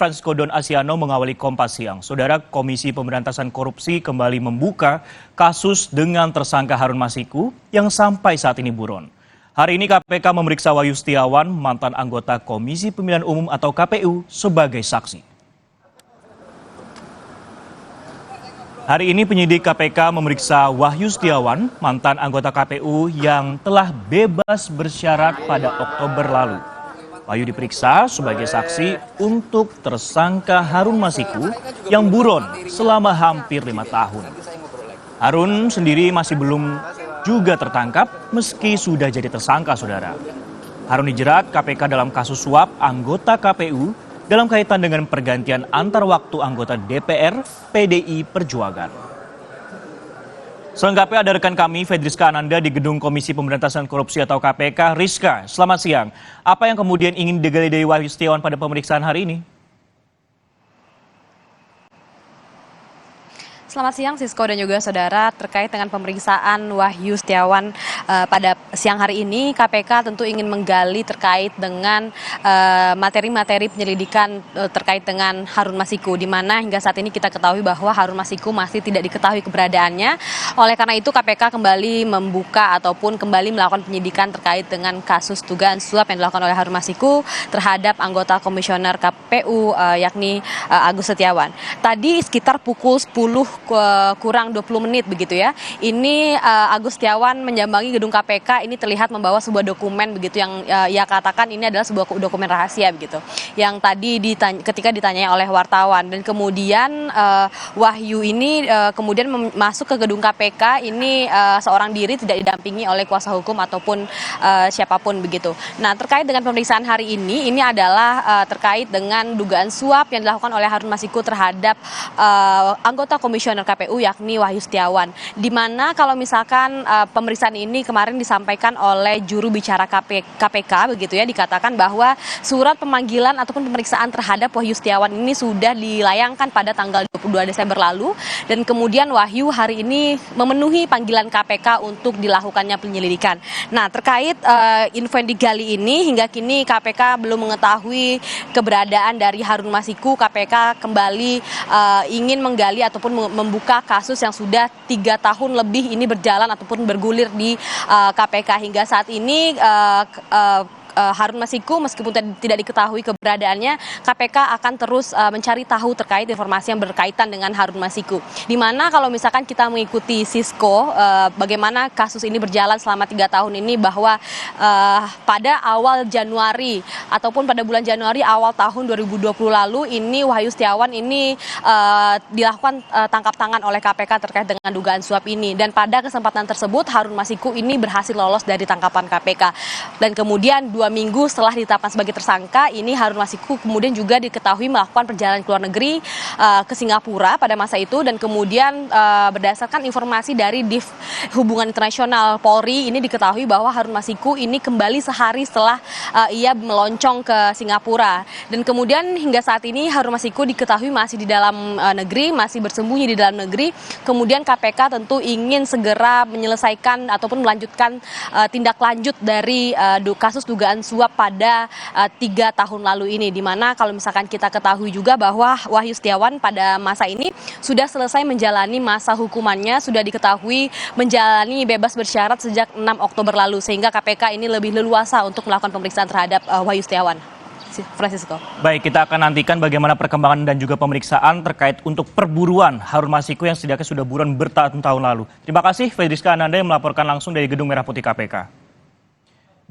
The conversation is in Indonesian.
Francisco Don Asiano mengawali Kompas Siang. Saudara, Komisi Pemberantasan Korupsi kembali membuka kasus dengan tersangka Harun Masiku yang sampai saat ini buron. Hari ini KPK memeriksa Wahyu Setiawan, mantan anggota Komisi Pemilihan Umum atau KPU, sebagai saksi. Hari ini penyidik KPK memeriksa Wahyu Setiawan, mantan anggota KPU yang telah bebas bersyarat pada Oktober lalu. Wahyu diperiksa sebagai saksi untuk tersangka Harun Masiku yang buron selama hampir 5 tahun. Harun sendiri masih belum juga tertangkap meski sudah jadi tersangka, saudara. Harun dijerat KPK dalam kasus suap anggota KPU dalam kaitan dengan pergantian antar waktu anggota DPR PDI Perjuangan. Selengkapnya ada rekan kami, Fedriska Ananda di Gedung Komisi Pemberantasan Korupsi atau KPK. Rizka, selamat siang. Apa yang kemudian ingin digali dari Wahyu Setiawan pada pemeriksaan hari ini? Selamat siang Sisko dan juga saudara, terkait dengan pemeriksaan Wahyu Setiawan pada siang hari ini, KPK tentu ingin menggali terkait dengan materi-materi penyelidikan terkait dengan Harun Masiku, di mana hingga saat ini kita ketahui bahwa Harun Masiku masih tidak diketahui keberadaannya. Oleh karena itu KPK kembali membuka ataupun kembali melakukan penyidikan terkait dengan kasus dugaan suap yang dilakukan oleh Harun Masiku terhadap anggota komisioner KPU yakni Agus Setiawan. Tadi sekitar pukul 10 kurang 20 menit begitu ya. Ini Agus Setiawan menyambangi gedung KPK, ini terlihat membawa sebuah dokumen begitu yang ia katakan ini adalah sebuah dokumen rahasia begitu. Yang tadi ketika ditanyai oleh wartawan, dan kemudian Wahyu ini kemudian masuk ke gedung KPK ini seorang diri, tidak didampingi oleh kuasa hukum ataupun siapapun begitu. Nah, terkait dengan pemeriksaan hari ini adalah terkait dengan dugaan suap yang dilakukan oleh Harun Masiku terhadap anggota komisioner KPU yakni Wahyu Setiawan, di mana kalau misalkan pemeriksaan ini kemarin disampaikan oleh juru bicara KPK begitu ya, dikatakan bahwa surat pemanggilan ataupun pemeriksaan terhadap Wahyu Setiawan ini sudah dilayangkan pada tanggal 22 Desember lalu, dan kemudian Wahyu hari ini memenuhi panggilan KPK untuk dilakukannya penyelidikan. Nah, terkait info yang digali ini, hingga kini KPK belum mengetahui keberadaan dari Harun Masiku. KPK kembali ingin menggali ataupun membuka kasus yang sudah 3 tahun lebih ini berjalan ataupun bergulir di KPK. Hingga saat ini Harun Masiku meskipun tidak diketahui keberadaannya, KPK akan terus mencari tahu terkait informasi yang berkaitan dengan Harun Masiku. Di mana kalau misalkan kita mengikuti Sisko bagaimana kasus ini berjalan selama 3 tahun ini, bahwa pada awal Januari ataupun pada bulan Januari awal tahun 2020 lalu ini Wahyu Setiawan ini dilakukan tangkap tangan oleh KPK terkait dengan dugaan suap ini, dan pada kesempatan tersebut Harun Masiku ini berhasil lolos dari tangkapan KPK, dan kemudian 2 minggu setelah ditetapkan sebagai tersangka, ini Harun Masiku kemudian juga diketahui melakukan perjalanan ke luar negeri ke Singapura pada masa itu, dan kemudian berdasarkan informasi dari Div Hubungan Internasional Polri, ini diketahui bahwa Harun Masiku ini kembali sehari setelah ia meloncong ke Singapura, dan kemudian hingga saat ini Harun Masiku diketahui masih di dalam negeri, masih bersembunyi di dalam negeri. Kemudian KPK tentu ingin segera menyelesaikan ataupun melanjutkan tindak lanjut dari kasus dugaan suap pada 3 tahun lalu ini, di mana kalau misalkan kita ketahui juga bahwa Wahyu Setiawan pada masa ini sudah selesai menjalani masa hukumannya, sudah diketahui menjalani bebas bersyarat sejak 6 Oktober lalu, sehingga KPK ini lebih leluasa untuk melakukan pemeriksaan terhadap Wahyu Setiawan. Francisco. Baik, kita akan nantikan bagaimana perkembangan dan juga pemeriksaan terkait untuk perburuan Harun Masiku yang setidaknya sudah buron bertahun-tahun lalu. Terima kasih Fedriska Ananda yang melaporkan langsung dari Gedung Merah Putih KPK.